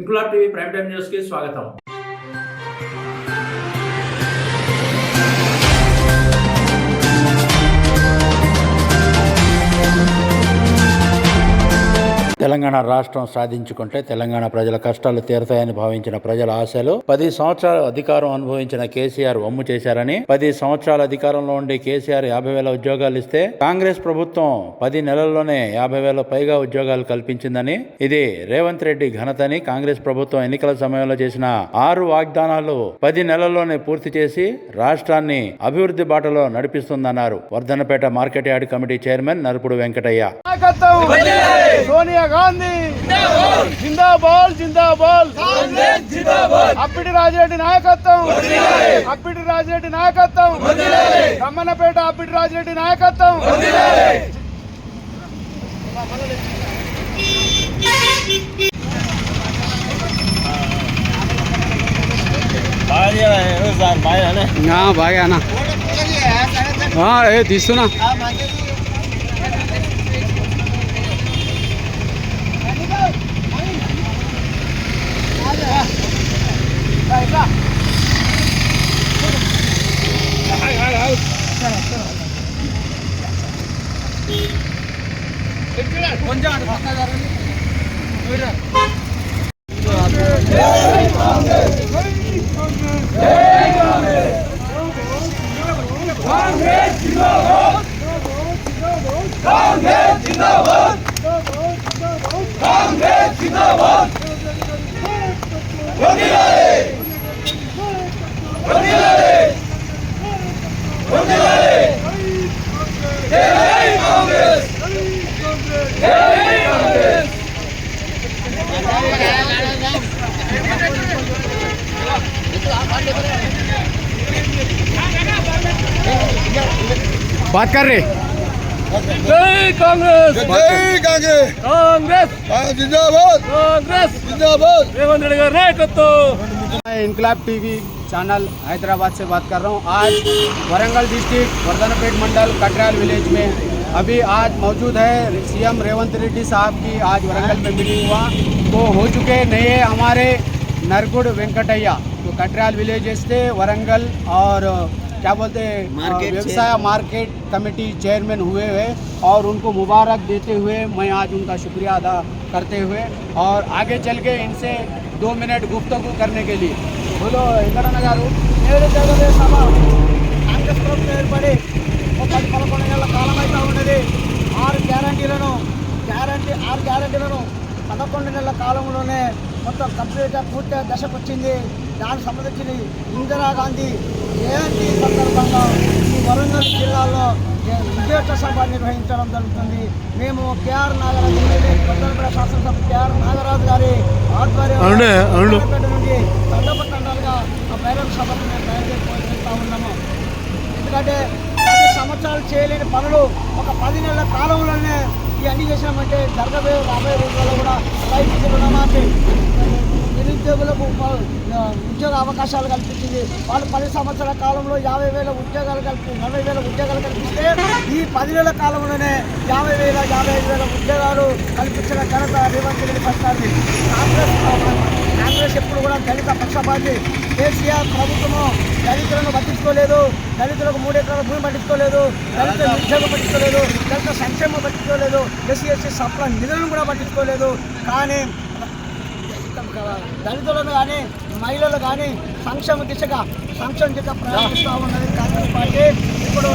Inquilab TV prime time news కి స్వాగతం. తెలంగాణ రాష్ట్రం సాధించుకుంటే తెలంగాణ ప్రజల కష్టాలు తీరతాయని భావించిన ప్రజల ఆశలు 10 సంవత్సరాలు అధికారం అనుభవించిన కేసీఆర్ వమ్ము చేశారని, 10 సంవత్సరాల అధికారంలో ఉండి కేసీఆర్ 50,000 ఉద్యోగాలు ఇస్తే కాంగ్రెస్ ప్రభుత్వం 10 నెలల్లోనే 50,000 పైగా ఉద్యోగాలు కల్పించిందని, ఇది రేవంత్ రెడ్డి ఘనతని, కాంగ్రెస్ ప్రభుత్వం ఎన్నికల సమయంలో చేసిన 6 వాగ్దానాలు 10 నెలల్లోనే పూర్తి చేసి రాష్ట్రాన్ని అభివృద్ధి బాటలో నడిపిస్తుందన్నారు Vardhannapet market yard committee chairman Narupudu Venkataiah. Sonia Gandhi జిందాబాద్ జిందాబాద్, అప్పిటి రాజిరెడ్డి నాయకత్వం, అప్పిటి రాజిరెడ్డి నాయకత్వం, రమ్మన్నపేట అప్పిటి రాజిరెడ్డి నాయకత్వం. బాగా తీస్తున్నా. बात कर रहे जय कांग्रेस, जय कांग्रेस, कांग्रेस जिंदाबाद, कांग्रेस जिंदाबाद. रेवंत रेड्डी का नायकत्व. मैं इंकलाब टीवी चैनल हैदराबाद से बात कर रहा हूँ. आज वरंगल डिस्ट्रिक्ट वर्धनपेट मंडल कटराल विलेज में अभी आज मौजूद है सीएम रेवंत रेड्डी साहब की. आज वरंगल में मीटिंग हुआ तो हो चुके नए हमारे नरगुड़ वेंकटैया तो कटराल विलेजेस थे वरंगल और क्या बोलते हैं व्यवसाय मार्केट कमेटी चेयरमैन हुए हैं और उनको मुबारक देते हुए मैं आज उनका शुक्रिया अदा करते हुए और आगे चल के इनसे 2 मिनट गुफ्तगू करने के लिए बोलो వెంకటన్న గారు. కాంగ్రెస్ ప్రభుత్వం ఏర్పడి 10-11 నెలల కాలం అయితే ఉన్నది. 6 గ్యారంటీలను 11 నెలల కాలంలోనే మొత్తం కంప్లీట్గా పూర్తిగా దశకు వచ్చింది. దానికి సంబంధించి ఇందిరాగాంధీ జయంతి సందర్భంగా ఈ వరంగల్ జిల్లాలో విజయోత్సవ సభ నిర్వహించడం జరుగుతుంది. మేము కేఆర్ నాగరాజు వర్ధనపేట శాసనసభ కేఆర్ నాగరాజు గారి ఆధ్వర్యంలో నుండి తండపట్టండాలుగా ఆ బహిరంగ సభకు మేము బయలుదేరిపోతూ ఉన్నాము. ఎందుకంటే 10 సంవత్సరాలు చేయలేని పనులు ఒక 10 నెలల కాలంలోనే ఇవన్నీ చేసామంటే జరగబోయే రాబోయే రోజుల్లో కూడా రైతు రుణమాఫీ, నిరుద్యోగులకు ఉద్యోగ అవకాశాలు కల్పించింది. వాళ్ళు 10 సంవత్సరాల కాలంలో 50,000 ఉద్యోగాలు 40,000 ఉద్యోగాలు కల్పిస్తే ఈ 10 నెలల కాలంలోనే 50,000 55,000 ఉద్యోగాలు కల్పించిన ఘనత రేవంత్ రెడ్డి పట్టాలి. కాంగ్రెస్ ఎప్పుడు కూడా దళిత పక్షపాతి. కేసీఆర్ ప్రభుత్వము దళితులను పట్టించుకోలేదు, దళితులకు 3 ఎకరాల భూమి పట్టించుకోలేదు, దళిత ఉద్యోగం పట్టించుకోలేదు, దళిత సంక్షేమం పట్టించుకోలేదు, ఎస్సీ సప్ల నిధులను కూడా పట్టించుకోలేదు. కానీ దళితులను కానీ మహిళలు కానీ సంక్షేమ దిశగా ప్రయాణిస్తూ ఉన్నది కాంగ్రెస్ పార్టీ. ఇప్పుడు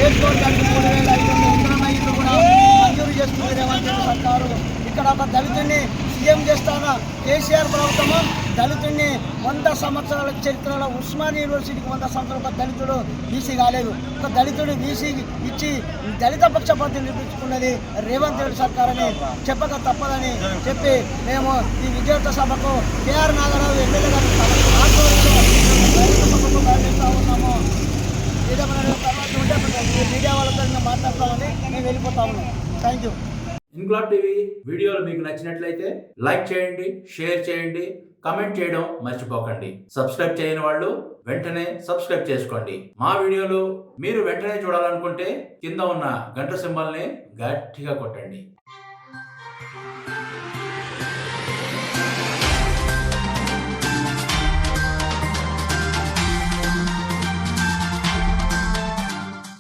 2,500 కూడా మంజూరు చేస్తుంది రేవంత్ రెడ్డి సర్కారు. ఇక్కడ ఒక దళితుడిని సీఎం చేస్తాన కేసీఆర్ ప్రభుత్వము దళితుడిని 100 సంవత్సరాల చరిత్రలో ఉస్మానియా యూనివర్సిటీకి 100 సంవత్సరాలు ఒక దళితుడు బీసీ కాలేదు. ఒక దళితుడు బీసీ ఇచ్చి దళిత పక్షపాతి నిర్మించుకున్నది రేవంత్ రెడ్డి సర్కార్ అని చెప్పక తప్పదని చెప్పి మేము ఈ విజయోత్సవ సభకు కేఆర్ నాగరాజు ఎమ్మెల్యే గారు ప్రయాణిస్తూ ఉన్నాము. మీడియా వాళ్ళతో మాట్లాడతామని మేము వెళ్ళిపోతా ఉన్నాం. Thank you. ఇంక్లాబ్ టీవీ వీడియోలు మీకు నచ్చినట్లయితే లైక్ చేయండి, షేర్ చేయండి, కామెంట్ చేయడం మర్చిపోకండి. సబ్స్క్రైబ్ చేయని వాళ్ళు వెంటనే సబ్స్క్రైబ్ చేసుకోండి. మా వీడియోలు మీరు వెంటనే చూడాలనుకుంటే కింద ఉన్న గంట సింబల్ని గట్టిగా కొట్టండి.